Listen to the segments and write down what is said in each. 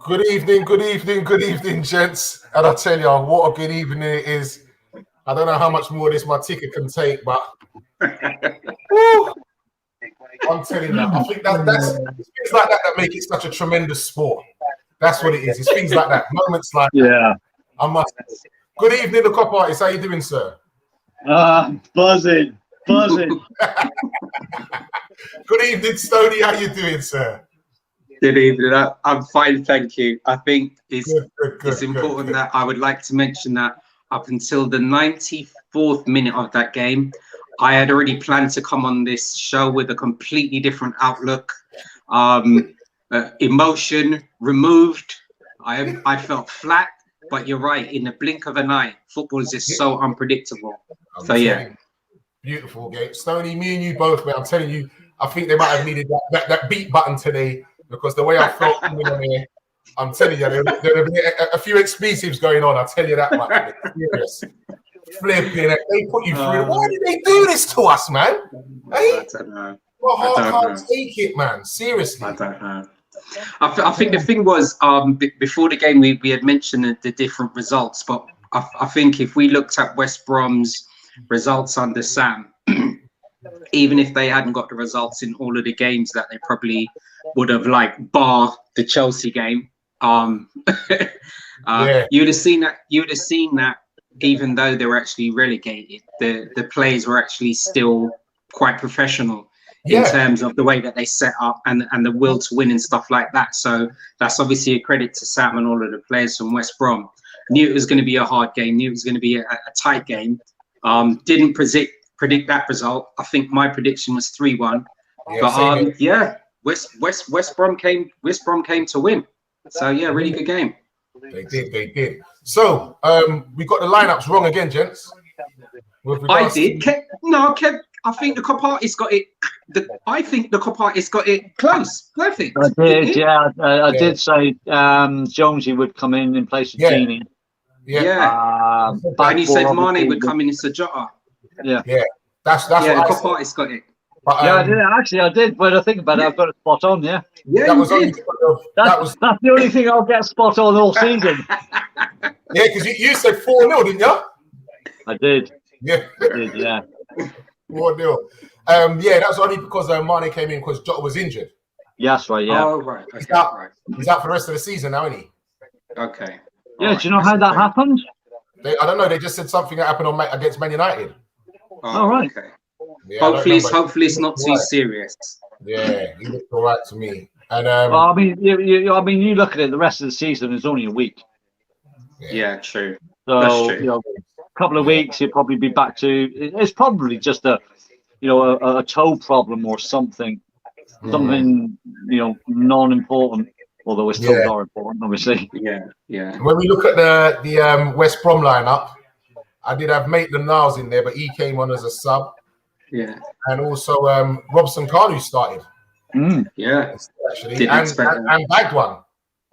Good evening, gents. And I tell you, what a good evening it is. I don't know how much more of this my ticket can take, but woo, I'm telling you, I think that's things like that make it such a tremendous sport. That's what it is. It's things like that, moments like that. I must. Good evening, the cop artist. How you doing, sir? Buzzing. Good evening, Stoney. How you doing, sir? Good evening. I'm fine, thank you. I think it's important that I would like to mention that up until the 94th minute of that game, I had already planned to come on this show with a completely different outlook. Emotion removed. I felt flat, but you're right. In the blink of an eye, football is just so unpredictable. So yeah. Beautiful game. Stoney, me and you both, man. I'm telling you, I think they might have needed that beat button today. Because the way I felt coming on here, I'm telling you, there have been a few expletives going on. I'll tell you that much. Serious. Flipping it. They put you through it. Why did they do this to us, man? Hey? I don't know. My heart can't take it, man. Seriously. I don't know. I think the thing was, before the game, we had mentioned the different results. But I think if we looked at West Brom's results under Sam, even if they hadn't got the results in all of the games that they probably would have, like, bar the Chelsea game, you'd have seen that even though they were actually relegated, the players were actually still quite professional in terms of the way that they set up and the will to win and stuff like that. So that's obviously a credit to Sam and all of the players from West Brom. Knew it was going to be a hard game, knew it was going to be a tight game. Didn't predict that result. I think my prediction was 3-1. West Brom came to win. So yeah, really good game. They did. So we got the lineups wrong again, gents. I did. Kev, I think the cop artist got it. I think the cop artist got it close. Perfect. I did, I did say Jonesy would come in place of Genie. And he said Mane would come in instead of Jota. That's what the cop artist got it. But, I did. When I think about it, I've got it spot on. Yeah, that was that's the only thing I'll get spot on all season. Because you said 4-0, didn't you? I did. Yeah, I did. Yeah, 4-0. That's only because Mane came in because Jota was injured. Yes, right. Yeah. Oh, right. Okay, he's out for the rest of the season now, isn't he? Okay. Yeah. Do you know how that happened? I don't know. They just said something that happened against Man United. Oh, right. Okay. Hopefully it's not too serious. Yeah, he looked all right to me. And I mean, you look at it. The rest of the season is only a week. Yeah, true. So that's true. A couple of weeks, you'll probably be back to. It's probably just a toe problem or something non-important. Although his toes are important, obviously. Yeah. When we look at the West Brom lineup, I did have Maitland-Niles in there, but he came on as a sub. Yeah. And also Robson Kanu started. Yeah. Actually, and bagged one.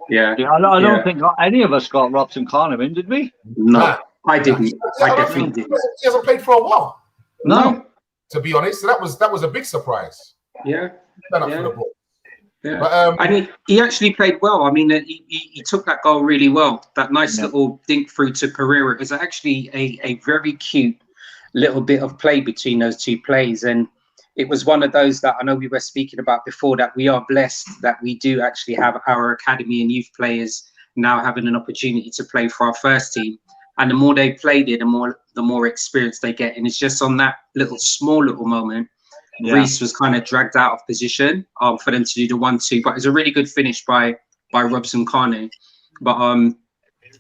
Yeah. I don't think any of us got Robson Kanu in, did we? No, I didn't. I definitely didn't. He hasn't played for a while. No. To be honest, so that was a big surprise. Yeah. For the ball. Yeah. But, and he actually played well. I mean, he took that goal really well. That nice little dink through to Pereira. It was actually a very cute little bit of play between those two plays. And it was one of those that I know we were speaking about before, that we are blessed that we do actually have our academy and youth players now having an opportunity to play for our first team. And the more they played it, the more experience they get. And it's just on that small little moment, Reece was kind of dragged out of position for them to do the 1-2. But it's a really good finish by Robson Kanu. But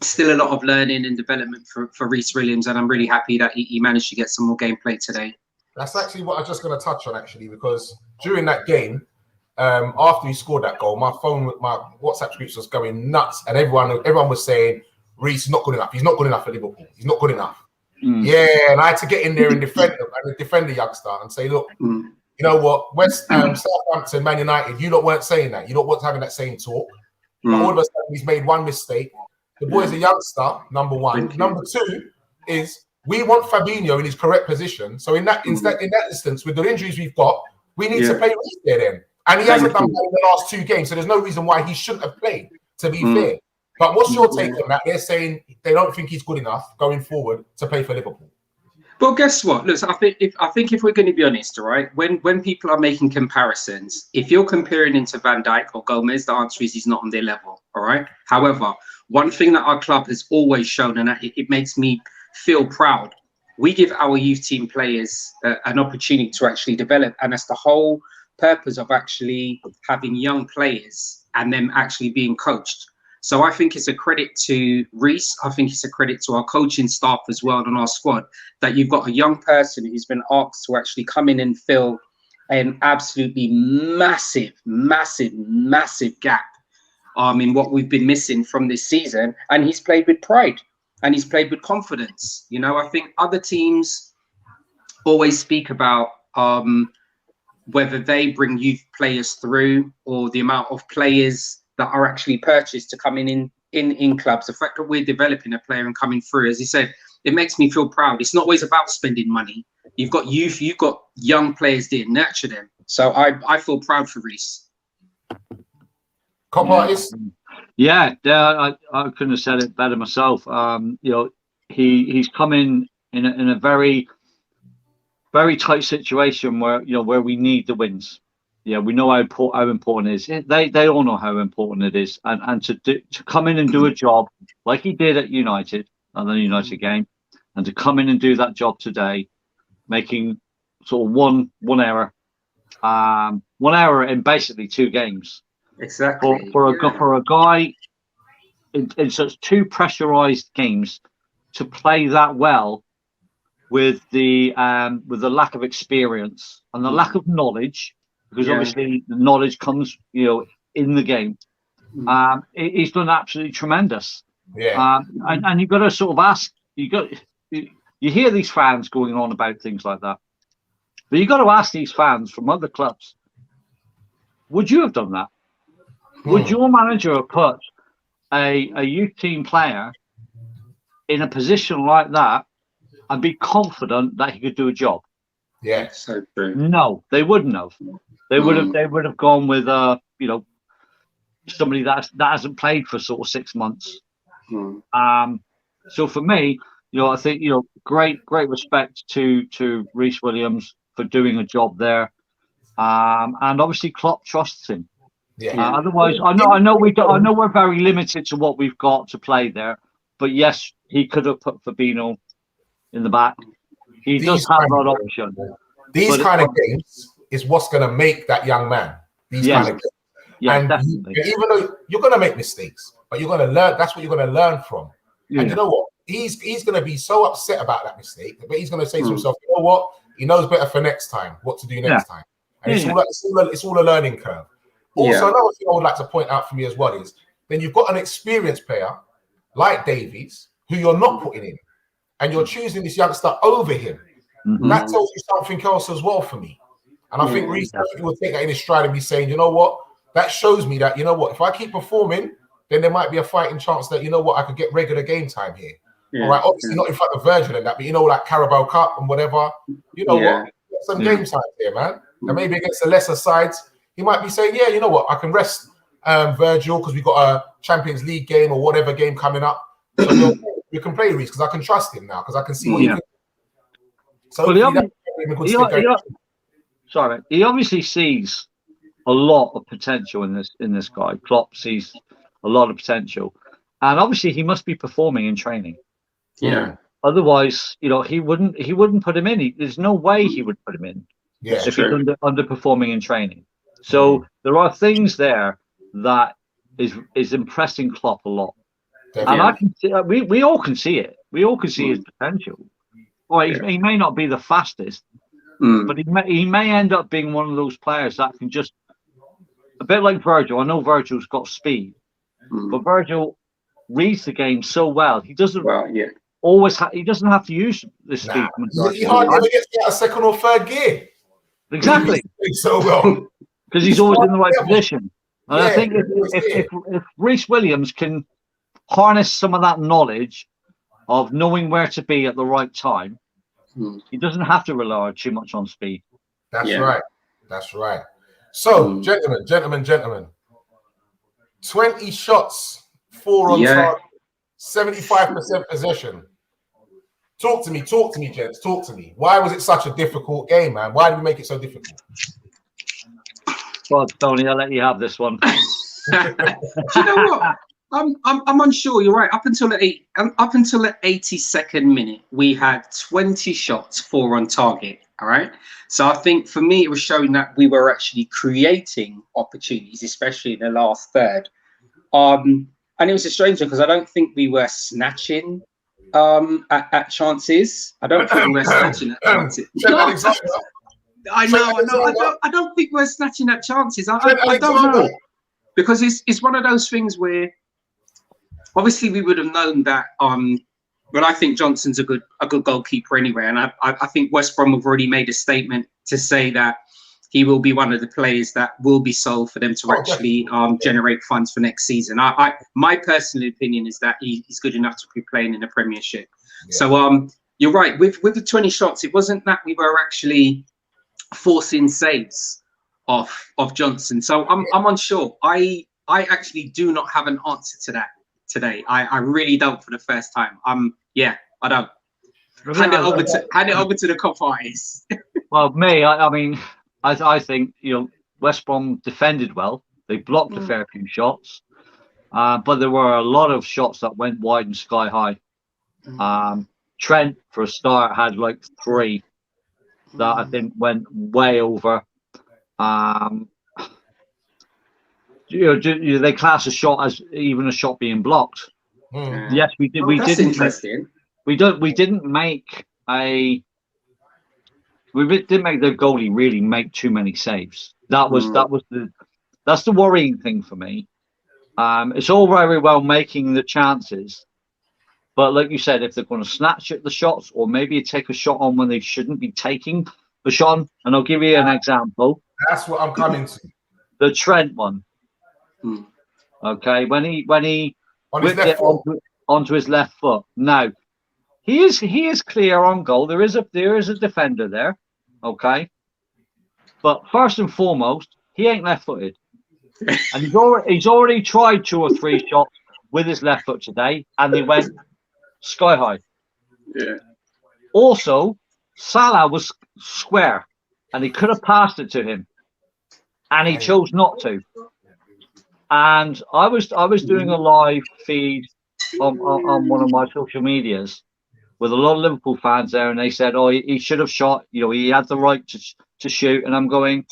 still a lot of learning and development for Reece Williams, and I'm really happy that he managed to get some more gameplay today. That's actually what I was just going to touch on, actually, because during that game, after he scored that goal, my WhatsApp groups was going nuts, and everyone was saying, Reece is not good enough. He's not good enough for Liverpool. He's not good enough. Yeah, and I had to get in there and defend the youngster and say, look, you know what, Southampton, Man United, you lot weren't saying that. You lot weren't having that same talk. But all of a sudden, he's made one mistake. The boy's a youngster, number one. Number two is we want Fabinho in his correct position. So in that instance, with the injuries we've got, we need to play Reece there then. And he hasn't done that in the last 2 games, so there's no reason why he shouldn't have played, to be fair. But what's your take on that? They're saying they don't think he's good enough going forward to play for Liverpool. Well, guess what? Look, I think if we're going to be honest, all right, when people are making comparisons, if you're comparing him to Van Dijk or Gomez, the answer is he's not on their level, all right? However, one thing that our club has always shown, and it makes me feel proud, we give our youth team players an opportunity to actually develop, and that's the whole purpose of actually having young players and them actually being coached. So I think it's a credit to Reece. I think it's a credit to our coaching staff as well and our squad that you've got a young person who's been asked to actually come in and fill an absolutely massive gap in what we've been missing from this season. And he's played with pride and he's played with confidence. You know, I think other teams always speak about whether they bring youth players through or the amount of players that are actually purchased to come in clubs. The fact that we're developing a player and coming through, as you said, it makes me feel proud. It's not always about spending money. You've got youth, you've got young players there, nurture them. So I feel proud for Reece. Yeah, I couldn't have said it better myself. You know, he's come in a very, very tight situation where we need the wins. Yeah, we know how important it is. They all know how important it is, and to come in and do a job like he did at United, on the United game, and to come in and do that job today, making sort of one error in basically 2 games. Exactly. For a guy in such 2 pressurized games to play that well with the lack of experience and the lack of knowledge. Because obviously the knowledge comes, in the game. He's done absolutely tremendous. Yeah. And you've got to sort of ask. You hear these fans going on about things like that, but you've got to ask these fans from other clubs: would you have done that? Would your manager have put a youth team player in a position like that and be confident that he could do a job? Yeah, so true. No, they wouldn't have. They would have gone with somebody that hasn't played for sort of 6 months. So for me, I think great respect to Reece Williams for doing a job there, and obviously Klopp trusts him. Yeah. Otherwise, I know we're very limited to what we've got to play there, but yes, he could have put Fabinho in the back. He does have that option. These kind of games is what's going to make that young man. These kind of games. Yeah, and definitely. Even though you're going to make mistakes, but you're going to learn. That's what you're going to learn from. Yeah. And you know what? He's going to be so upset about that mistake, but he's going to say to himself, you know what? He knows better for next time, what to do next time. And it's all a learning curve. Also, another thing I would like to point out for me as well is then you've got an experienced player like Davies who you're not putting in, and you're choosing this youngster over him. That tells you something else as well for me. And I think Reece will take that in his stride and be saying, you know what? That shows me that, if I keep performing, then there might be a fighting chance that, I could get regular game time here. All right, obviously not in front of Virgil and that, but like Carabao Cup and whatever. You know what? Get some game time here, man. And maybe against the lesser sides, he might be saying, yeah, you know what? I can rest Virgil because we've got a Champions League game or whatever game coming up. So we can play Reece because I can trust him now because I can see what he can. So he obviously sees a lot of potential in this guy. Klopp sees a lot of potential, and obviously he must be performing in training. Yeah. Otherwise, he wouldn't put him in. There's no way he would put him in if he's underperforming in training. So there are things there that is impressing Klopp a lot, and I can see we all can see it. We all can see his potential. Well, he may not be the fastest, but he may end up being one of those players that can just, a bit like Virgil. I know Virgil's got speed, but Virgil reads the game so well. He doesn't he doesn't have to use the speed. He hardly ever gets out of second or third gear. Exactly. So well. Because he's always in the right position. And I think if Reece Williams can harness some of that knowledge of knowing where to be at the right time, he doesn't have to rely too much on speed. That's right. That's right. So, gentlemen, 20 shots, 4 on target, 75% possession. Talk to me, gents. Talk to me. Why was it such a difficult game, man? Why did we make it so difficult? Well, Tony, I'll let you have this one. Do you know what? I'm unsure. You're right. Up until the 82nd minute, we had 20 shots, 4 on target. All right. So I think for me, it was showing that we were actually creating opportunities, especially in the last third. And it was a strange one because I don't think we were snatching at chances. I don't think we were snatching at chances. I don't think we're snatching at chances. I don't know, because it's one of those things where obviously we would have known that. But I think Johnson's a good goalkeeper anyway, and I think West Brom have already made a statement to say that he will be one of the players that will be sold for them to actually generate funds for next season. My personal opinion is that he's good enough to be playing in the Premiership. Yeah. So you're right, with the 20 shots, it wasn't that we were actually forcing saves off Johnson. So I'm unsure. I actually do not have an answer to that today. I really don't for the first time. I don't. Hand it over to the cop artist. Well, me, I mean, I think, West Brom defended well. They blocked a fair few shots, but there were a lot of shots that went wide and sky high. Trent, for a start, had like 3 that I think went way over. They class a shot as even a shot being blocked. Yes, we did. That's interesting. We didn't make the goalie really make too many saves. That's the worrying thing for me. It's all very well making the chances, but like you said, if they're going to snatch at the shots or maybe take a shot on when they shouldn't be taking the shot on, and I'll give you an example. That's what I'm coming to. The Trent one. Okay, when he whipped it onto his left foot. Now, he is clear on goal. There is a defender there. Okay, but first and foremost, he ain't left-footed, and he's already tried 2 or 3 shots with his left foot today, and they went sky high. Yeah. Also, Salah was square, and he could have passed it to him, and he chose not to. And I was doing a live feed on one of my social medias with a lot of Liverpool fans there, and they said, "Oh, he should have shot. He had the right to shoot." And I'm going,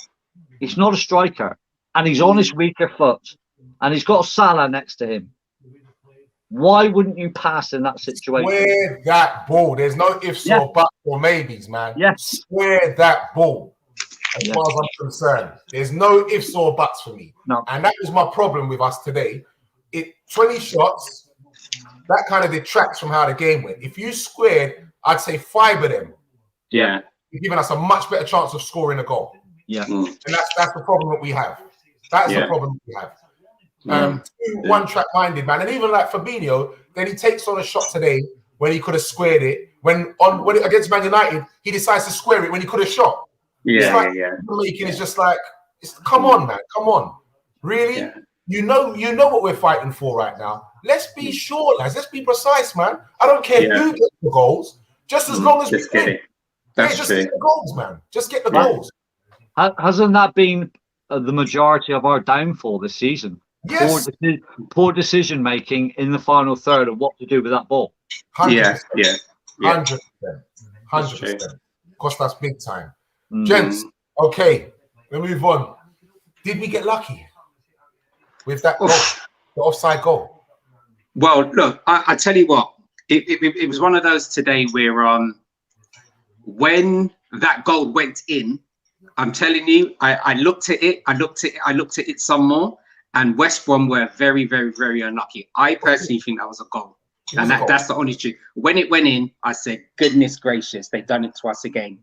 he's not a striker, and he's on his weaker foot, and he's got Salah next to him. Why wouldn't you pass in that situation? Square that ball. There's no ifs or buts or maybes, man. Yes. Square that ball. As far as I'm concerned, there's no ifs or buts for me. No. And that was my problem with us today. 20 shots, that kind of detracts from how the game went. If you squared, I'd say 5 of them. Yeah. You're giving us a much better chance of scoring a goal. Yeah. And that's the problem that we have. That's the problem we have. One-track minded, man. And even like Fabinho, then he takes on a shot today when he could have squared it. When against Man United, he decides to square it when he could have shot. It's just like, come on, man, come on. Really? Yeah. You know what we're fighting for right now. Let's be sure, lads. Let's be precise, man. I don't care who gets the goals, just as long as we win. Just get the goals, man. Just get the goals. Hasn't that been the majority of our downfall this season? Yes. Poor decision making in the final third of what to do with that ball. 100%. 100%. Cost us big time. Gents, okay, we move on. Did we get lucky with that goal, the offside goal? Well, look, I tell you what, it was one of those today where when that goal went in, I'm telling you, I looked at it, I looked at it some more, and West Brom were very, very, very unlucky. I personally think that was a goal. And that's the honest truth. When it went in, I said, goodness gracious, they've done it to us again.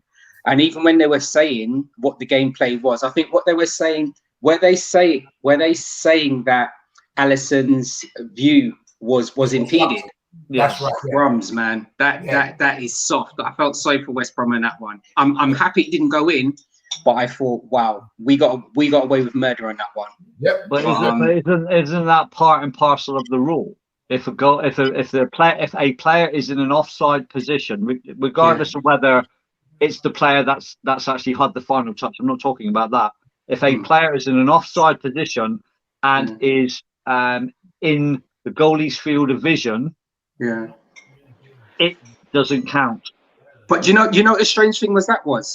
And even when they were saying what the gameplay was, I think what they were saying, were they saying that Alisson's view was impeded? That's right. Crumbs, man. That is soft. I felt sorry for West Brom in that one. I'm happy it didn't go in, but I thought, wow, we got away with murder on that one. Yep. But isn't that part and parcel of the rule? If a player is in an offside position, regardless of whether it's the player that's actually had the final touch, I'm not talking about that. If a player is in an offside position and is in the goalie's field of vision, it doesn't count. But you know, the strange thing was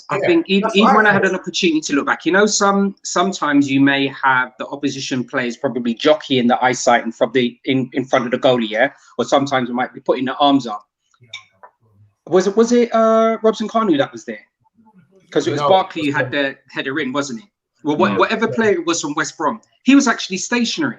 I think even when I had an opportunity to look back, you know, sometimes you may have the opposition players probably jockeying the eyesight in front of the goalie, or sometimes we might be putting their arms up. Was it Robson Kanu that was there? Because it was Barkley who had the header in, wasn't it? Well, whatever player it was from West Brom, he was actually stationary.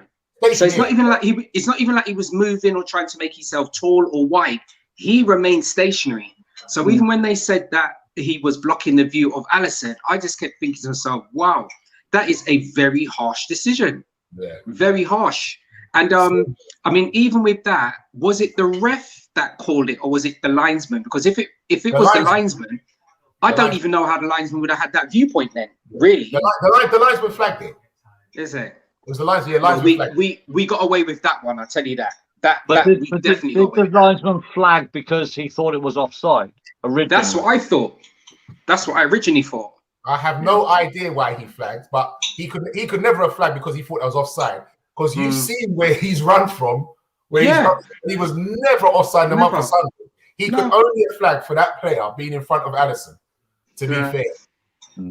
So it's not even like he was moving or trying to make himself tall or wide. He remained stationary. So even when they said that he was blocking the view of Alisson, I just kept thinking to myself, wow, that is a very harsh decision. Yeah. Very harsh. And I mean, even with that, was it the ref that called it, or was it the linesman? Because if it was the linesman, I don't even know how the linesman would have had that viewpoint then. Really, the linesman flagged it. Is it? It was the linesman. Yeah, linesman we got away with that one. I'll tell you that. Did the linesman flag because he thought it was offside? Originally? That's what I thought. That's what I originally thought. I have no idea why he flagged, but he could never have flagged because he thought it was offside. Because you've seen where he's run from, he was never offside in the month of Sunday. He could only have flagged for that player being in front of Alisson. To be fair,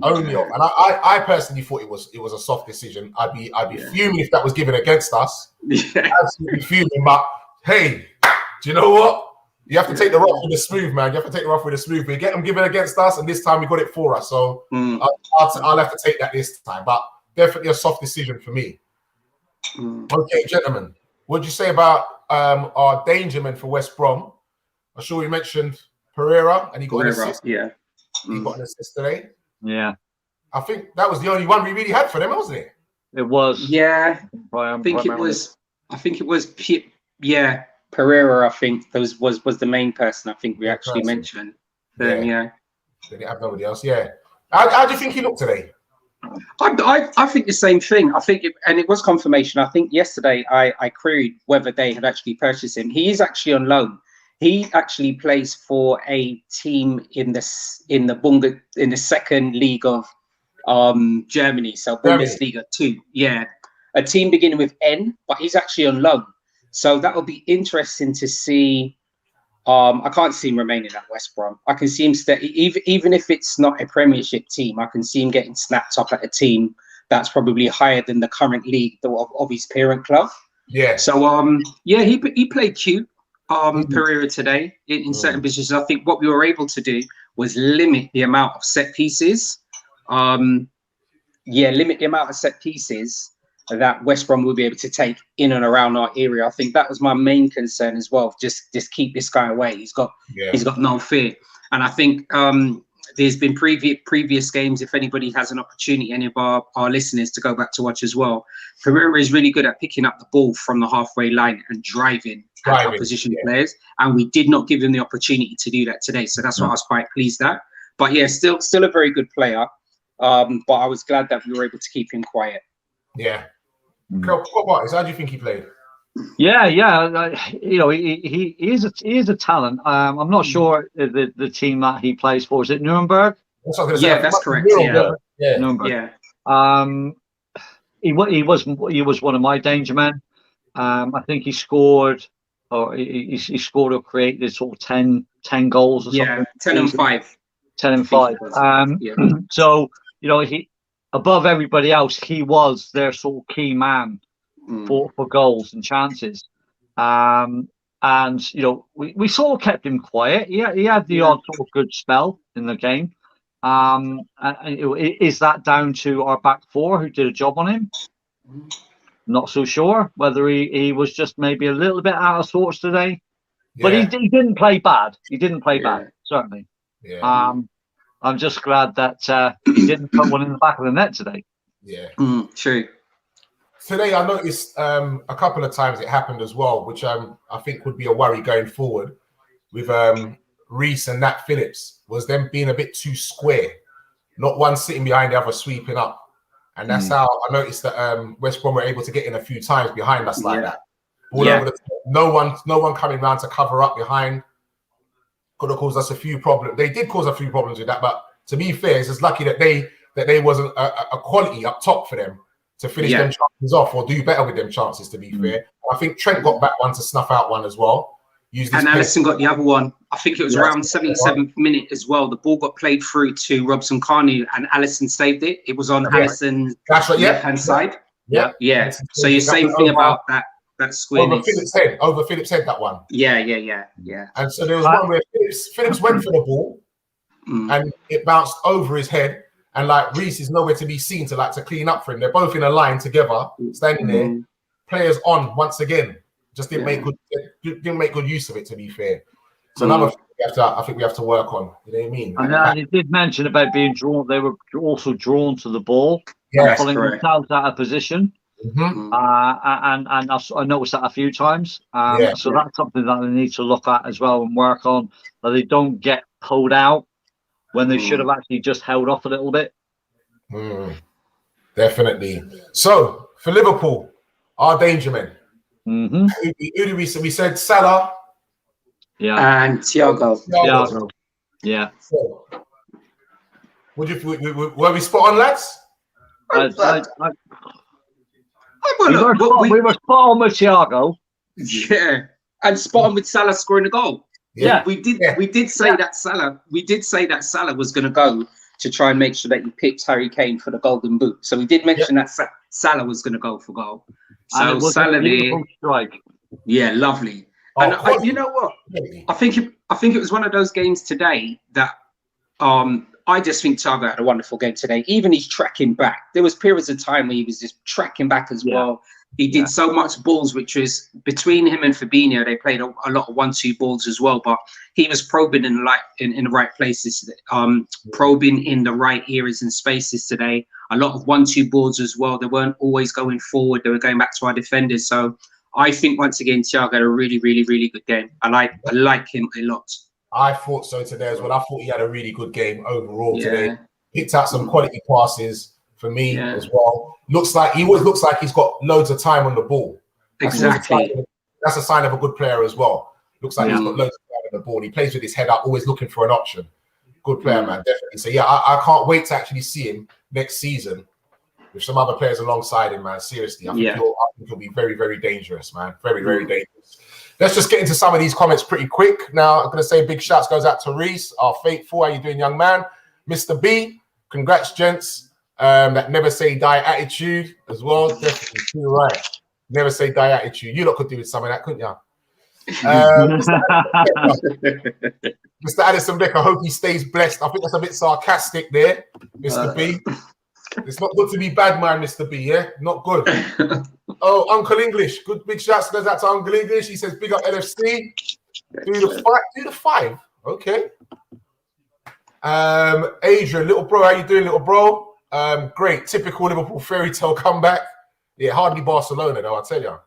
only off. And I personally thought it was a soft decision. I'd be fuming if that was given against us. Absolutely fuming. But hey, do you know what? You have to take the rough with the smooth, man. You have to take the rough with the smooth. We get them given against us, and this time we got it for us. So I'll have to take that this time. But definitely a soft decision for me. Okay, gentlemen, what did you say about our danger men for West Brom? I'm sure we mentioned Pereira, and he got an assist. Yeah, he got an assist today. Yeah, I think that was the only one we really had for them, wasn't it? It was. Yeah, I think it was. Yeah, Pereira. I think was the main person. I think we actually mentioned. Then they didn't have nobody else. Yeah, how do you think he looked today? I think the same thing. I think, and it was confirmation. I think yesterday I queried whether they had actually purchased him. He is actually on loan. He actually plays for a team in the second league of Germany, so Bundesliga 2. Yeah, a team beginning with N, but he's actually on loan. So that will be interesting to see. I can't see him remaining at West Brom. I can see him even if it's not a Premiership team. I can see him getting snapped up at a team that's probably higher than the current league of his parent club. Yeah. So he played cute. Pereira today in certain positions. I think what we were able to do was limit the amount of set pieces. Limit the amount of set pieces that West Brom will be able to take in and around our area. I think that was my main concern as well. Just keep this guy away. He's got no fear. And I think there's been previous games. If anybody has an opportunity, any of our listeners to go back to watch as well, Pereira is really good at picking up the ball from the halfway line and driving at opposition players. And we did not give him the opportunity to do that today. So that's what I was quite pleased at. But yeah, still a very good player. But I was glad that we were able to keep him quiet. Yeah. How do you think he played? Yeah. You know, he is a talent. I'm not sure the team that he plays for. Is it Nuremberg? That's correct. Yeah. Nuremberg. He was one of my danger men. I think he scored or created sort of 10 goals or something. 10 and 5. 10 and 5. So you know, he above everybody else, he was their sort of key man for goals and chances. And you know, we sort of kept him quiet. He had the odd sort of good spell in the game. Is that down to our back four who did a job on him? Not so sure whether he was just maybe a little bit out of sorts today. Yeah. But he didn't play bad. He didn't play bad, certainly. Yeah. I'm just glad that he didn't put one in the back of the net today. Yeah. True. Today, I noticed a couple of times it happened as well, which I think would be a worry going forward with Reece and Nat Phillips, was them being a bit too square. Not one sitting behind the other sweeping up. And that's how I noticed that West Brom were able to get in a few times behind us like that. All over the top. No one coming round to cover up behind. Could have caused us a few problems. They did cause a few problems with that, but to be fair, it's just lucky that they wasn't a quality up top for them to finish them chances off or do better with them chances, to be fair. I think Trent got back one to snuff out one as well. And Alisson got the other one. I think it was around 77th minute as well. The ball got played through to Robson Carney and Alisson saved it. It was on Alisson's left-hand side. Yeah. So your same thing about that squareness. Over Phillips' head, that one. Yeah. And so there was one where Phillips went for the ball and it bounced over his head. And like Reece is nowhere to be seen to clean up for him. They're both in a line together, standing there. Players on once again. Just didn't make good use of it, to be fair. So another thing I think we have to work on. You know what I mean? And he did mention about being drawn. They were also drawn to the ball, pulling themselves out of position. And I noticed that a few times. So that's something that they need to look at as well and work on, that they don't get pulled out when they should have actually just held off a little bit. Definitely. So for Liverpool, our danger men. Who do we say? We said Salah. And Thiago. Yeah. So, were we spot on, lads? We were spot on with Thiago. Yeah, and spot on with Salah scoring a goal. Yeah, we did say that Salah. We did say that Salah was going to go to try and make sure that he picked Harry Kane for the Golden Boot. So we did mention that Salah was going to go for goal. So Salah there, strike. Yeah, lovely. And you know what? I think it was one of those games today that I just think Thiago had a wonderful game today. Even he's tracking back. There was periods of time where he was just tracking back as well. He did so much balls, which was between him and Fabinho. They played a lot of 1-2 balls as well, but he was probing in the right places, probing in the right areas and spaces today. A lot of 1-2 balls as well. They weren't always going forward. They were going back to our defenders. So I think once again, Thiago had a really, really, really good game. I like him a lot. I thought so today as well. I thought he had a really good game overall today. Picked out some quality passes for me as well. He always looks like he's got loads of time on the ball. Exactly. That's a sign of a good player as well. Looks like he's got loads of time on the ball. He plays with his head up, always looking for an option. Good player, man, definitely. So I can't wait to actually see him next season with some other players alongside him, man. Seriously, I think he'll be very, very dangerous, man. Very, very dangerous. Let's just get into some of these comments pretty quick. Now, I'm going to say big shouts goes out to Reece, our faithful. How you doing, young man? Mr. B, congrats, gents. That never say die attitude as well. Definitely, you're right. Never say die attitude. You lot could do with some of that, couldn't you? Mr. Addison Becker, hope he stays blessed. I think that's a bit sarcastic there, Mr. B. It's not good to be bad, man, Mr. B, yeah? Not good. Oh, Uncle English. Good big shouts goes out to Uncle English. He says, big up LFC. Do the five. Okay. Adrian, little bro, how you doing, little bro? Great. Typical Liverpool fairy tale comeback. Yeah, hardly Barcelona, though, I'll tell you.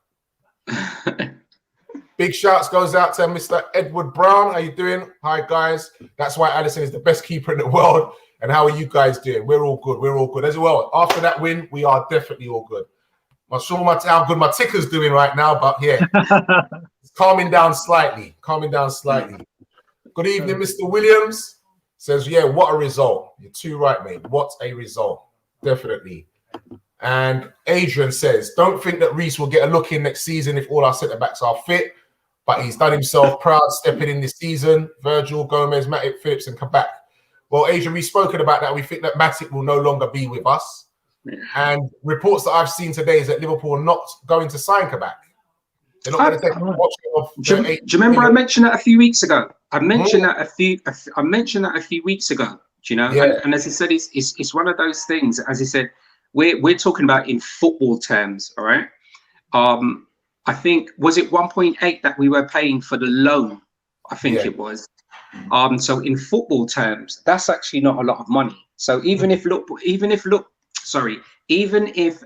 Big shouts goes out to Mr. Edward Brown. How you doing? Hi, guys. That's why Alisson is the best keeper in the world. And how are you guys doing? We're all good. We're all good as well. After that win, we are definitely all good. I'm not sure how good my ticker's doing right now, but yeah, it's calming down slightly. Good evening, Mr. Williams. Says, yeah, what a result. You're too right, mate. What a result. Definitely. And Adrian says, don't think that Reece will get a look in next season if all our centre-backs are fit, but he's done himself proud stepping in this season. Virgil, Gomez, Matip, Phillips, and Kabak. Well, Adrian, we've spoken about that. We think that Matip will no longer be with us. And reports that I've seen today is that Liverpool are not going to sign Kabak. They're not going to take an option of. Do you remember I mentioned that a few weeks ago? I mentioned that a few weeks ago Do you know? Yeah. And as I said, it's one of those things. As I said, we're talking about in football terms, all right? I think, was it 1.8 that we were paying for the loan? I think it was. So in football terms, that's actually not a lot of money. So even if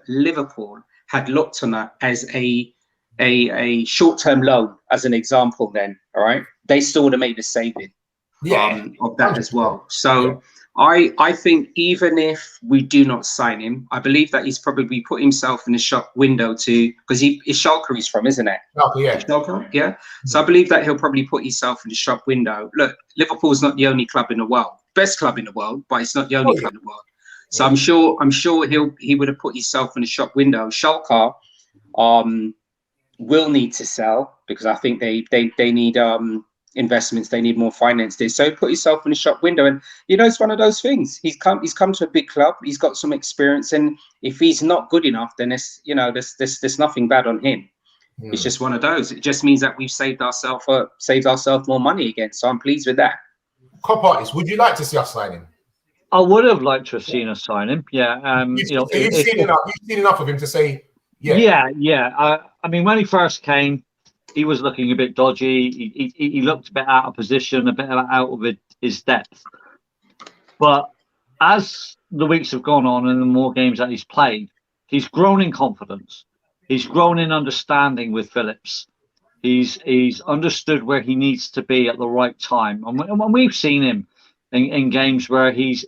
Liverpool had looked on that as a short-term loan, as an example, then all right, they still would have made a saving of that as well. So I think even if we do not sign him, I believe that he's probably put himself in the shop window because it's Schalke he's from, isn't it? Schalke, yeah. So I believe that he'll probably put himself in the shop window. Look, Liverpool's not the only club in the world, best club in the world, but it's not the only club in the world. So I'm sure he would have put himself in the shop window. Schalke will need to sell because I think they need investments, they need more finance there. So put yourself in the shop window, and it's one of those things. He's come to a big club, he's got some experience, and if he's not good enough, then there's nothing bad on him. It's just one of those. It just means that we've saved ourselves more money again. So I'm pleased with that. Cop artist, would you like to see us sign him? I would have liked to have seen us sign him. Yeah. You've seen enough of him to say, yeah. I mean, when he first came, he was looking a bit dodgy. He looked a bit out of position, a bit out of his depth. But as the weeks have gone on and the more games that he's played, he's grown in confidence. He's grown in understanding with Phillips. He's understood where he needs to be at the right time. And we've seen him in games where he's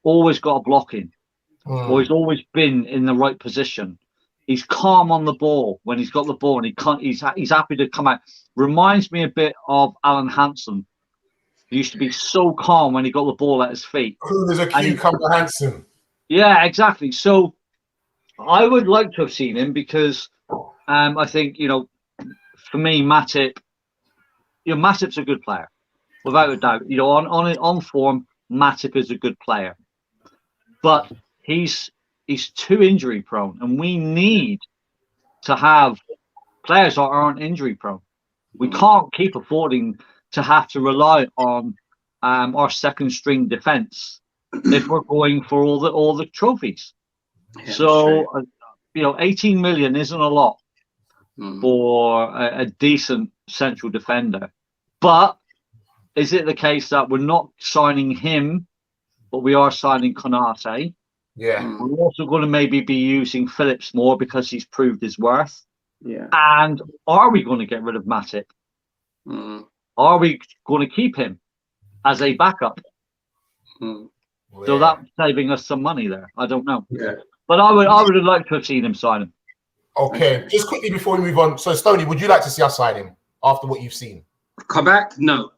always got a block in, or he's always been in the right position. He's calm on the ball when he's got the ball, and he's happy to come out. Reminds me a bit of Alan Hansen. He used to be so calm when he got the ball at his feet. Cool as a cucumber, Hansen. Yeah, exactly. So I would like to have seen him because I think, for me, Matip, Matip's a good player, without a doubt. On form, Matip is a good player, but he's too injury prone, and we need to have players that aren't injury prone. We can't keep affording to have to rely on our second string defense if we're going for all the trophies. Yeah, so 18 million isn't a lot for a decent central defender. But is it the case that we're not signing him, but we are signing Konate? Yeah. We're also going to maybe be using Phillips more because he's proved his worth. Yeah. And are we going to get rid of Matip? Are we going to keep him as a backup? So that's saving us some money there. I don't know. Yeah. But I would have liked to have seen him sign him. Okay. Just quickly before we move on. So Stoney, would you like to see us sign him after what you've seen? Come back? No.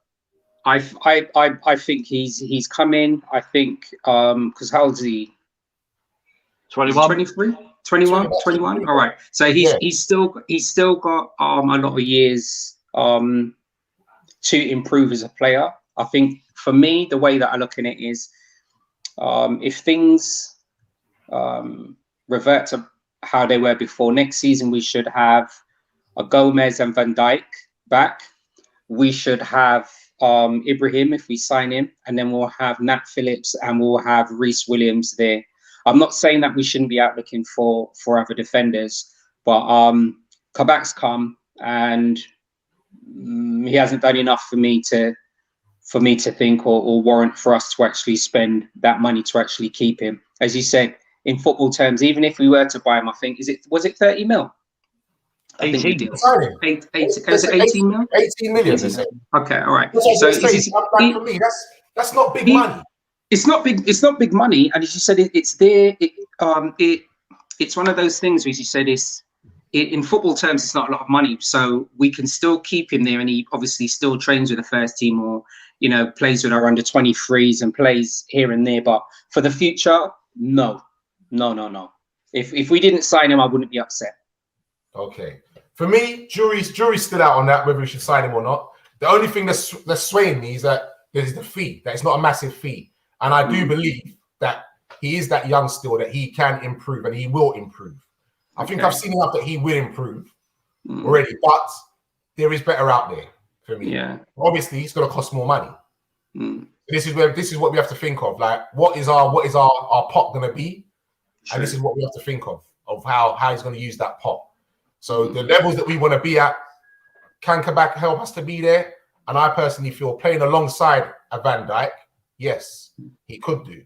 I think he's come in. I think because how old is he? 21, 23, 21, 21. All right. So he's still got a lot of years to improve as a player. I think for me, the way that I look at it is, if things revert to how they were before, next season we should have a Gomez and Van Dijk back. We should have Ibrahim if we sign him, and then we'll have Nat Phillips and we'll have Reece Williams there. I'm not saying that we shouldn't be out looking for other defenders, but Kabak's come and he hasn't done enough for me to think or warrant for us to actually spend that money to actually keep him. As you said, in football terms, even if we were to buy him, I think was it 30 mil? 18. Was it 18 mil? 18 million. Is it? Okay, all right. So for me, that's not big money. It's not big money, and as you said, it's there. It's one of those things where, as you said, in football terms, it's not a lot of money, so we can still keep him there, and he obviously still trains with the first team, or plays with our under 23s and plays here and there. But for the future, no. If we didn't sign him, I wouldn't be upset. Okay, for me, jury's still out on that whether we should sign him or not. The only thing that's swaying me is that there's the fee. That it's not a massive fee. And I do believe that he is that young still, that he can improve and he will improve. I think I've seen enough that he will improve already, but there is better out there for me. Yeah. Obviously, it's going to cost more money. This is what we have to think of. Like, what is our pot going to be? True. And this is what we have to think of how he's going to use that pot. So the levels that we want to be at, can Kabak help us to be there? And I personally feel playing alongside a Van Dijk, yes, he could do.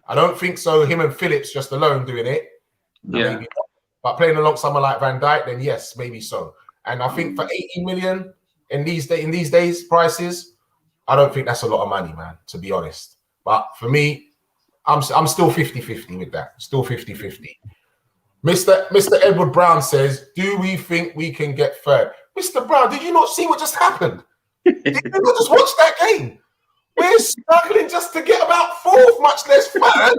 I don't think so. Him and Phillips just alone doing it, maybe not. But playing alongside someone like Van Dijk, then yes, maybe so. And I think for 80 million in these days prices, I don't think that's a lot of money, man, to be honest. But for me, I'm still 50-50 with that. Still 50-50. Mr. Edward Brown says, do we think we can get third? Mr. Brown, did you not see what just happened? Did you not just watch that game? We're struggling just to get about fourth, much less third.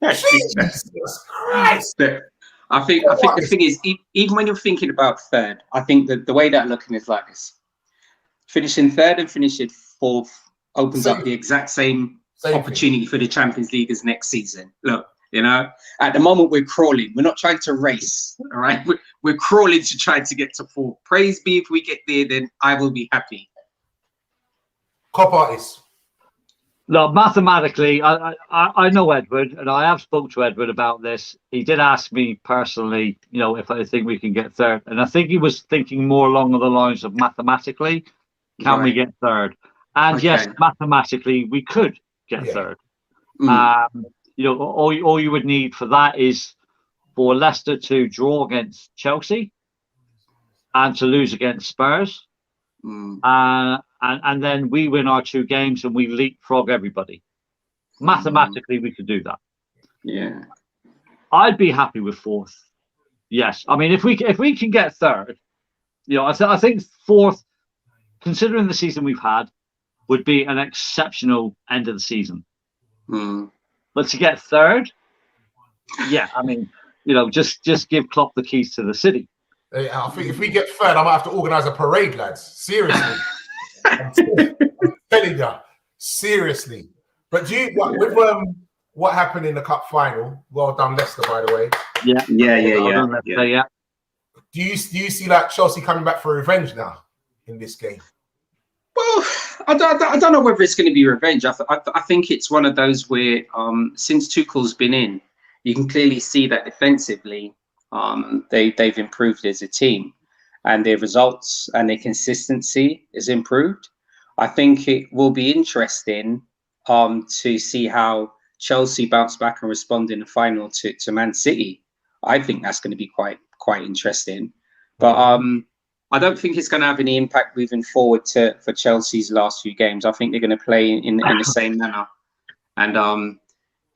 Jesus Christ. I think the thing is, even when you're thinking about third, I think that the way that I'm looking is like this. Finishing third and finishing fourth opens up the exact same opportunity for the Champions League as next season. Look, at the moment we're crawling. We're not trying to race, all right? We're crawling to try to get to fourth. Praise be, if we get there, then I will be happy. Cop artists. Look, mathematically, I know Edward, and I have spoke to Edward about this. He did ask me personally, if I think we can get third. And I think he was thinking more along the lines of mathematically, can we get third? And yes, mathematically, we could get third. All you would need for that is for Leicester to draw against Chelsea and to lose against Spurs. And then we win our 2 games and we leapfrog everybody. Mathematically, we could do that. Yeah, I'd be happy with fourth. Yes, I mean if we can get third, I think fourth, considering the season we've had, would be an exceptional end of the season. But to get third, I mean, just give Klopp the keys to the city. I think if we get third, I might have to organise a parade, lads. Seriously. I'm telling you, seriously. But what happened in the cup final? Well done, Leicester, by the way. Yeah. Do you see like Chelsea coming back for revenge now in this game? Well, I don't know whether it's going to be revenge. I think it's one of those where since Tuchel's been in, you can clearly see that defensively they've improved as a team. And their results and their consistency is improved. I think it will be interesting to see how Chelsea bounce back and respond in the final to Man City. I think that's going to be quite interesting. But I don't think it's going to have any impact moving forward for Chelsea's last few games. I think they're going to play in the same manner. And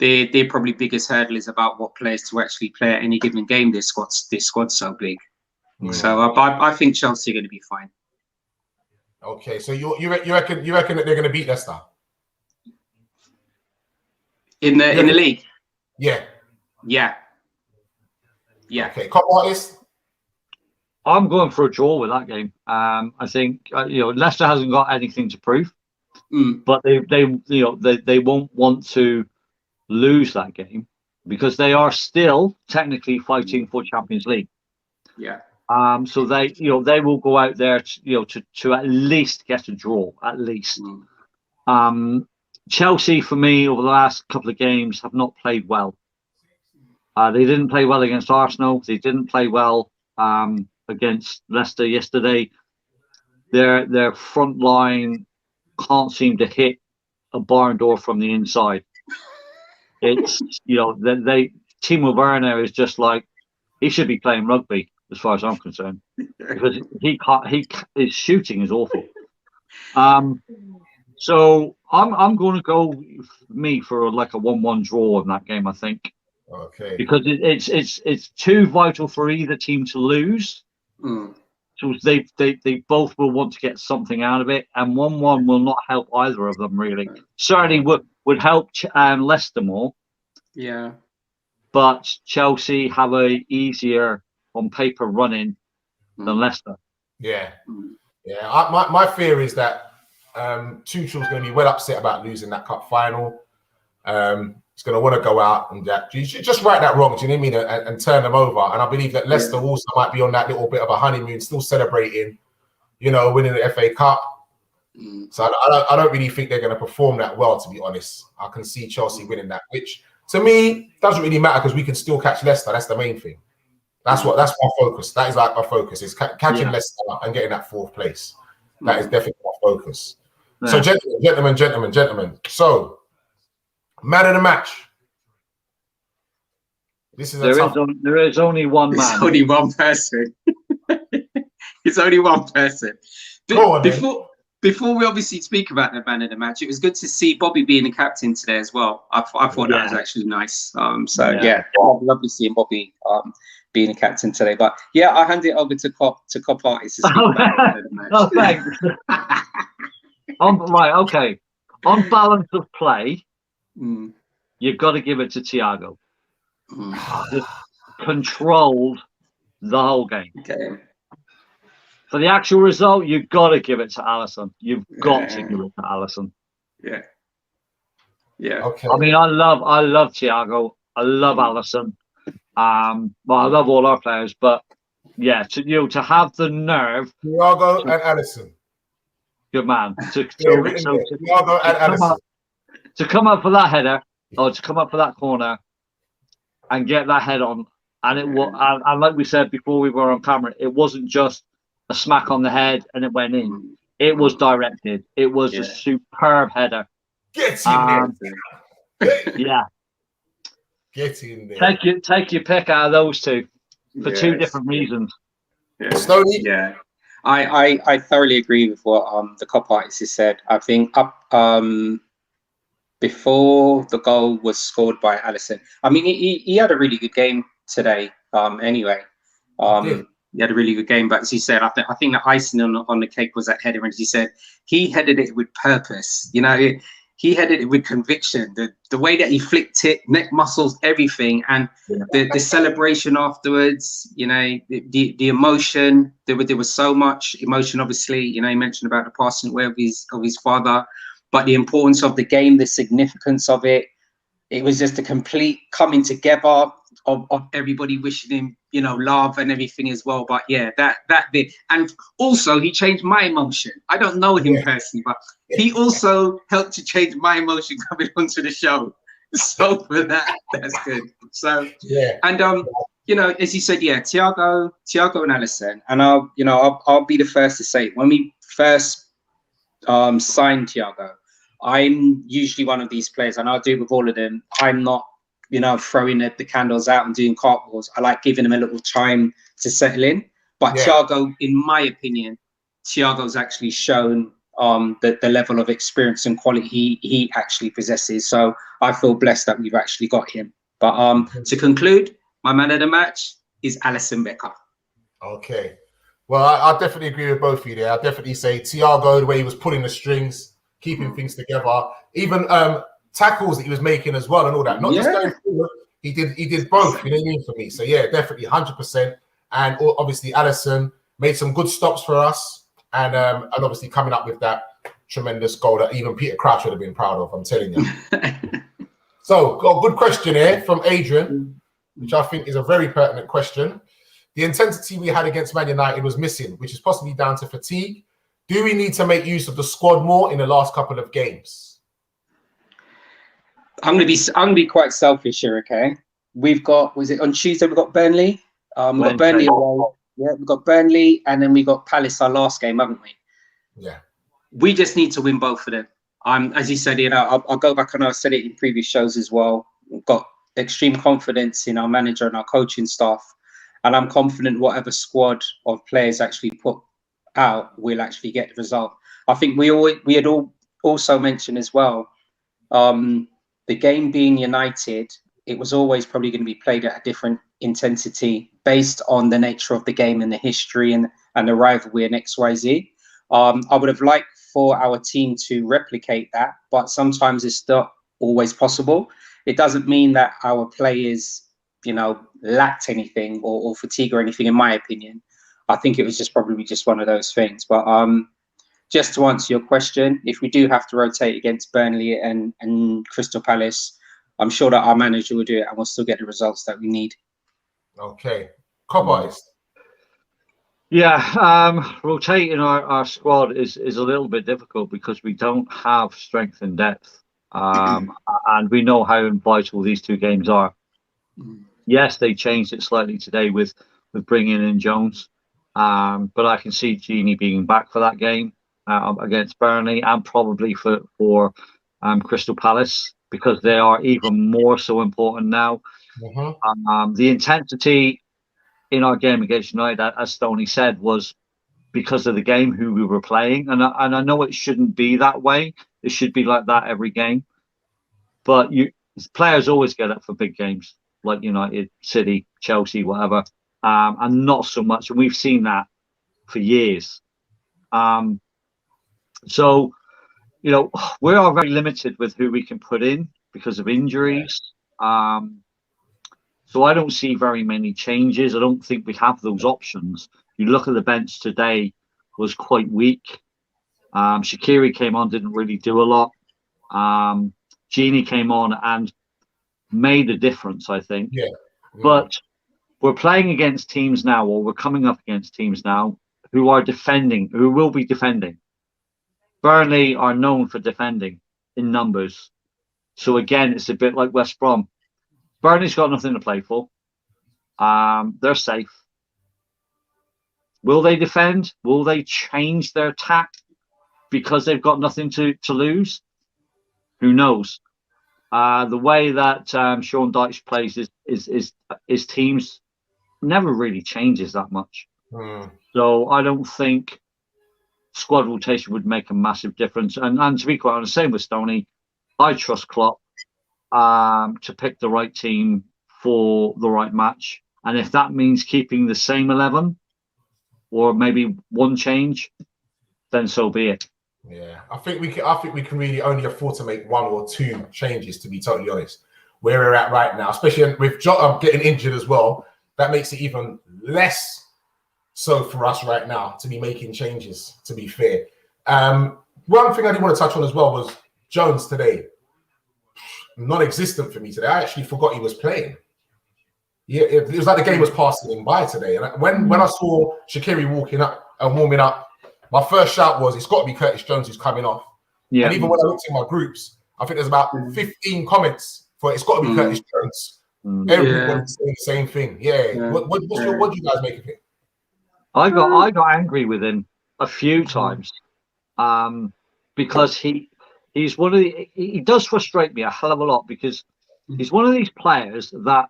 their probably biggest hurdle is about what players to actually play at any given game. This squad's so big. So I think Chelsea are going to be fine. Okay, so you reckon that they're going to beat Leicester in the league? Yeah. Okay, cop artist. I'm going for a draw with that game. I think Leicester hasn't got anything to prove, but they won't want to lose that game because they are still technically fighting for Champions League. Yeah. So they will go out there to at least get a draw, at least. Chelsea, for me, over the last couple of games, have not played well. They didn't play well against Arsenal. They didn't play well against Leicester yesterday. Their front line can't seem to hit a barn door from the inside. It's Timo Werner is just like, he should be playing rugby, as far as I'm concerned, because his shooting is awful. So I'm going to go for like a 1-1 draw in that game, I think. Okay. Because it's too vital for either team to lose. So they both will want to get something out of it, and 1-1 will not help either of them really. Certainly would help Leicester more. Yeah. But Chelsea have a easier on paper running than Leicester. Yeah. My fear is that Tuchel's going to be well upset about losing that cup final. He's going to want to go out and just right that wrong, do you know what I mean, and turn them over. And I believe that Leicester also might be on that little bit of a honeymoon, still celebrating, winning the FA Cup. So I don't really think they're going to perform that well, to be honest. I can see Chelsea winning that, which to me doesn't really matter because we can still catch Leicester. That's the main thing. That's my focus. That is like my focus is catching Leicester and getting that 4th place. That is definitely my focus. Yeah. So gentlemen. So man of the match. This is there is only one man. There's only one person. It's only one person. Before we obviously speak about the man of the match, it was good to see Bobby being the captain today as well. I thought that was actually nice. Lovely seeing Bobby being the captain today. But yeah, I hand it over to Cop Artist to speak about the man of the match. Oh, thanks. Right, okay. On balance of play, you've got to give it to Thiago. Just controlled the whole game. Okay. For the actual result, you've got to give it to Alisson. You've got to give it to Alisson. Yeah. Yeah. Okay. I mean, I love Thiago. I love Alisson. Well, I love all our players, but yeah, to have the nerve. Thiago and Alisson. Good man. Thiago and Alisson. To come up for that header, or to come up for that corner, and get that head on, and it was, and like we said before we were on camera, it wasn't just a smack on the head and it went in. It was directed. It was a superb header. Get in there. Yeah. Get in there. Take your pick out of those two for two different reasons. Yeah. Slowly. Yeah. I thoroughly agree with what the Cop Artist has said. I think before the goal was scored by Alisson, I mean he had a really good game today. Anyway. He had a really good game, but as he said, I think the icing on the cake was that header, and as he said, he headed it with purpose. You know, he headed it with conviction. The way that he flicked it, neck muscles, everything, and the celebration afterwards. You know, the emotion. There was so much emotion. Obviously, you know, he mentioned about the passing away of his father, but the importance of the game, the significance of it. It was just a complete coming together of everybody wishing him, you know, love and everything as well. But yeah, that bit. And also he changed my emotion. I don't know him personally, but he also helped to change my emotion coming onto the show. So for that, that's good. So and you know, as you said, Thiago and Alisson. And I'll be the first to say, when we first signed Thiago, I'm usually one of these players, and I'll do it with all of them. I'm not, you know, throwing the candles out and doing cartwheels. I like giving them a little time to settle in. But Thiago, in my opinion, Thiago's actually shown the level of experience and quality he actually possesses. So I feel blessed that we've actually got him. But to conclude, my man of the match is Alisson Becker. Okay. Well, I definitely agree with both of you there. I definitely say Thiago, the way he was pulling the strings, keeping things together, even tackles that he was making as well and all that. Not just going forward, he did both, you know what I mean, for me. So yeah, definitely 100%. And obviously Alisson made some good stops for us, and obviously coming up with that tremendous goal that even Peter Crouch would have been proud of, I'm telling you. So got a good question here from Adrian, which I think is a very pertinent question. The intensity we had against Man United was missing, which is possibly down to fatigue. Do we need to make use of the squad more in the last couple of games? I'm gonna be quite selfish here, okay? We've got, was it on Tuesday? We've got Burnley. We've got Burnley away. Yeah, we've got Burnley, and then we got Palace our last game, haven't we? Yeah. We just need to win both of them. As you said, you know, I'll go back and I've said it in previous shows as well. We've got extreme confidence in our manager and our coaching staff, and I'm confident whatever squad of players actually put out will actually get the result. I think we had also mentioned as well, the game being United, it was always probably going to be played at a different intensity based on the nature of the game and the history and the rivalry and XYZ. I would have liked for our team to replicate that, but sometimes it's not always possible. It doesn't mean that our players, you know, lacked anything or fatigue or anything, in my opinion. I think it was just probably just one of those things. But just to answer your question, if we do have to rotate against Burnley and Crystal Palace, I'm sure that our manager will do it and we'll still get the results that we need. Okay. Cop Artist. Yeah, rotating our squad is a little bit difficult because we don't have strength and depth, and we know how vital these two games are. Yes, they changed it slightly today with bringing in Jones, but I can see Gini being back for that game against Burnley, and probably for Crystal Palace, because they are even more so important now. The intensity in our game against United, as Stoney said, was because of the game, who we were playing, and I know it shouldn't be that way. It should be like that every game, but players always get up for big games like United, City, Chelsea, whatever, and not so much. And we've seen that for years. So we are very limited with who we can put in because of injuries. So I don't see very many changes. I don't think we have those options. You look at the bench today, was quite weak. Shaqiri came on, didn't really do a lot. Gini came on and made a difference, I think. Yeah. But we're playing against teams now, or we're coming up against teams now who are defending, who will be defending. Burnley are known for defending in numbers. So again, it's a bit like West Brom. Burnley's got nothing to play for. They're safe. Will they defend? Will they change their tack because they've got nothing to lose? Who knows? The way that Sean Dyche plays his teams never really changes that much. So I don't think squad rotation would make a massive difference. And to be quite honest, same with Stoney, I trust Klopp to pick the right team for the right match. And if that means keeping the same 11 or maybe one change, then so be it. Yeah, I think we can really only afford to make one or two changes, to be totally honest. Where we're at right now, especially with Jota getting injured as well, that makes it even less so for us right now to be making changes, to be fair. One thing I did want to touch on as well was Jones today. Non-existent for me today. I actually forgot he was playing. Yeah, it was like the game was passing him by today. And when I saw Shaqiri walking up and warming up, my first shout was, it's got to be Curtis Jones who's coming off. Yeah. And even when I looked in my groups, I think there's about 15 comments for it's got to be Curtis Jones. Everybody's saying the same thing. Yeah. What do you guys make of it? I got angry with him a few times because he's one of he does frustrate me a hell of a lot, because he's one of these players that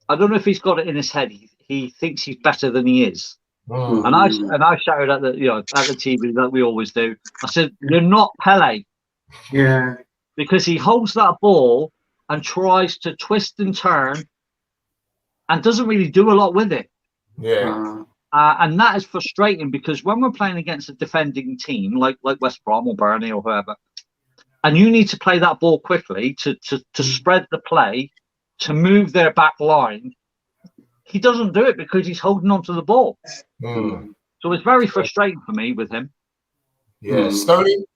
I don't know if he's got it in his head. He thinks he's better than he is. And I shouted at the TV like we always do. I said, "You're not Pele." Yeah. Because he holds that ball and tries to twist and turn and doesn't really do a lot with it. Yeah. And that is frustrating, because when we're playing against a defending team like West Brom or Burnley or whoever, and you need to play that ball quickly to spread the play, to move their back line, he doesn't do it because he's holding on to the ball. So it's very frustrating for me with him. Yeah, Stoney?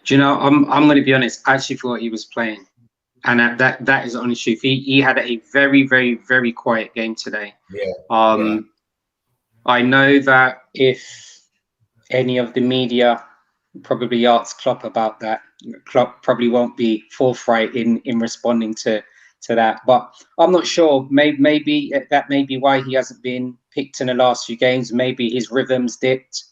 Do you know, I'm going to be honest, I actually thought he was playing. And that is the honest truth. He had a very, very, very quiet game today. Yeah. I know that if any of the media probably asked Klopp about that, Klopp probably won't be forthright in responding to that. But I'm not sure. Maybe that may be why he hasn't been picked in the last few games. Maybe his rhythm's dipped.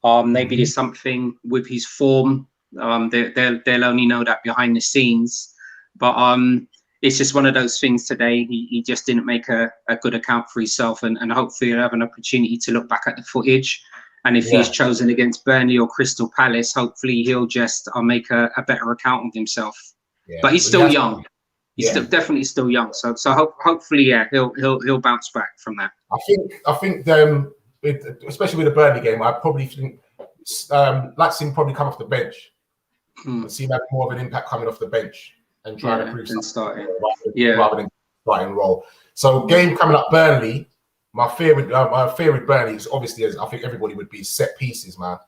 Maybe there's something with his form. They'll only know that behind the scenes. But it's just one of those things today. He just didn't make a good account for himself, and hopefully he'll have an opportunity to look back at the footage. And if he's chosen against Burnley or Crystal Palace, hopefully he'll just make a better account of himself. Yeah. But he's still young. He's definitely still young. So hopefully, he'll bounce back from that. I think especially with the Burnley game, I probably think like to see him probably come off the bench and see him have more of an impact coming off the bench and trying to prove something rather than starting role. So game coming up, Burnley. My fear with Burnley is obviously, as I think everybody would be, set pieces, man.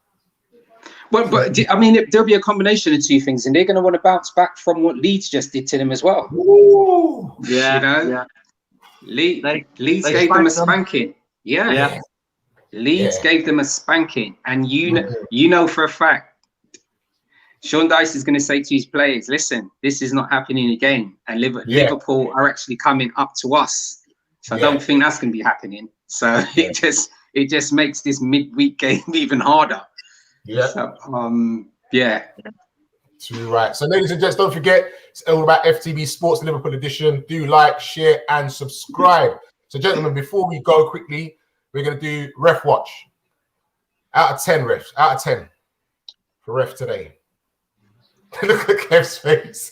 Well, but I mean, there'll be a combination of two things, and they're going to want to bounce back from what Leeds just did to them as well. Ooh. Yeah, Leeds gave them a spanking. Yeah. Leeds gave them a spanking, and you know for a fact, Sean Dyche is going to say to his players, "Listen, this is not happening again." And Liverpool are actually coming up to us, so I don't think that's going to be happening. So it just makes this midweek game even harder. Yeah. So, Too right. So, ladies and gents, don't forget, it's all about FTV Sports Liverpool edition. Do like, share, and subscribe. So, gentlemen, before we go quickly, we're going to do Ref Watch. Out of 10, refs. Out of 10 for Ref today. Look at Kev's face.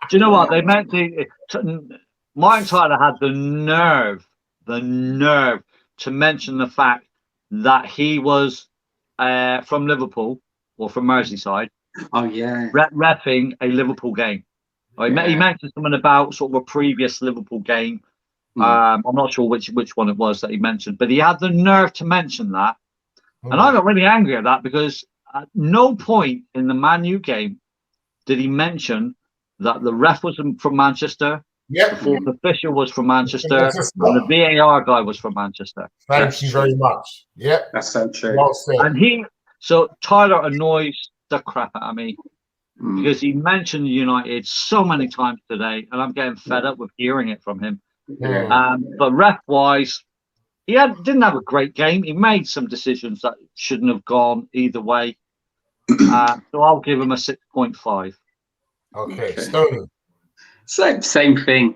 Do you know what? They meant to... Mike Tyler had the nerve to mention the fact that he was from Liverpool or from Merseyside. Oh, yeah. Reffing a Liverpool game. He mentioned something about sort of a previous Liverpool game. I'm not sure which one it was that he mentioned, but he had the nerve to mention that. And I got really angry at that because at no point in the Man U game did he mention that the ref was from Manchester, the fourth official was from Manchester, and the VAR guy was from Manchester. Thank you very much. Yeah, that's so true. Well said. And Tyler annoys the crap out of me because he mentioned United so many times today, and I'm getting fed up with hearing it from him. But ref-wise, he didn't have a great game. He made some decisions that shouldn't have gone either way. So I'll give him a 6.5. Okay. Stoney. Same thing.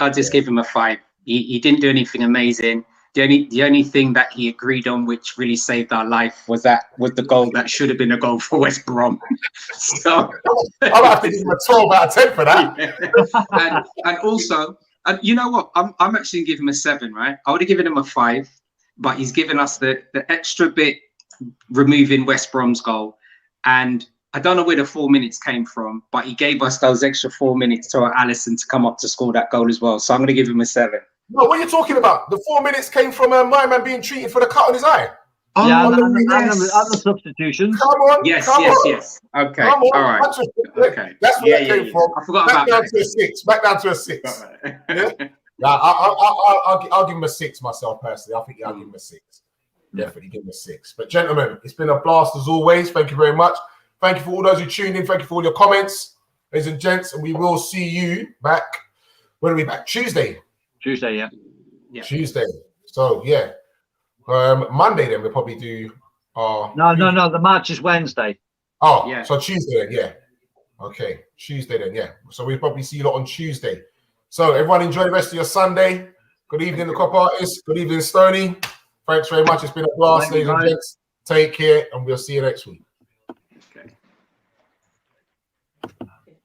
I'll just give him a 5. He didn't do anything amazing. The only thing that he agreed on, which really saved our life, was the goal that should have been a goal for West Brom. So I'll have to give him a 12 out of 10 for that. and also. And you know what? I'm actually giving him a 7, right? I would have given him a 5, but he's given us the extra bit removing West Brom's goal. And I don't know where the 4 minutes came from, but he gave us those extra 4 minutes to Alisson to come up to score that goal as well. So I'm going to give him a 7. No, what are you talking about? The 4 minutes came from my man being treated for the cut on his eye. Oh, yeah, and the substitutions. Come on. Yes. Okay. Come on. All right. Okay. That's where that came from. I forgot Back about down to a 6. Back down to a 6. Yeah? I'll give him a 6 myself personally. I think I'll give him a 6. Definitely give him a 6. But gentlemen, it's been a blast as always. Thank you very much. Thank you for all those who tuned in. Thank you for all your comments, ladies and gents. And we will see you back. When are we back? Tuesday. Tuesday, yeah. Tuesday. So yeah. Monday then we'll probably do No, the match is Wednesday. Oh, yeah. So Tuesday then, yeah. Okay. Tuesday then, yeah. So we'll probably see you lot on Tuesday. So everyone enjoy the rest of your Sunday. Good evening, the Cop Artists. Good evening, Stoney. Thanks very much. It's been a blast, ladies and gents. Take care, and we'll see you next week.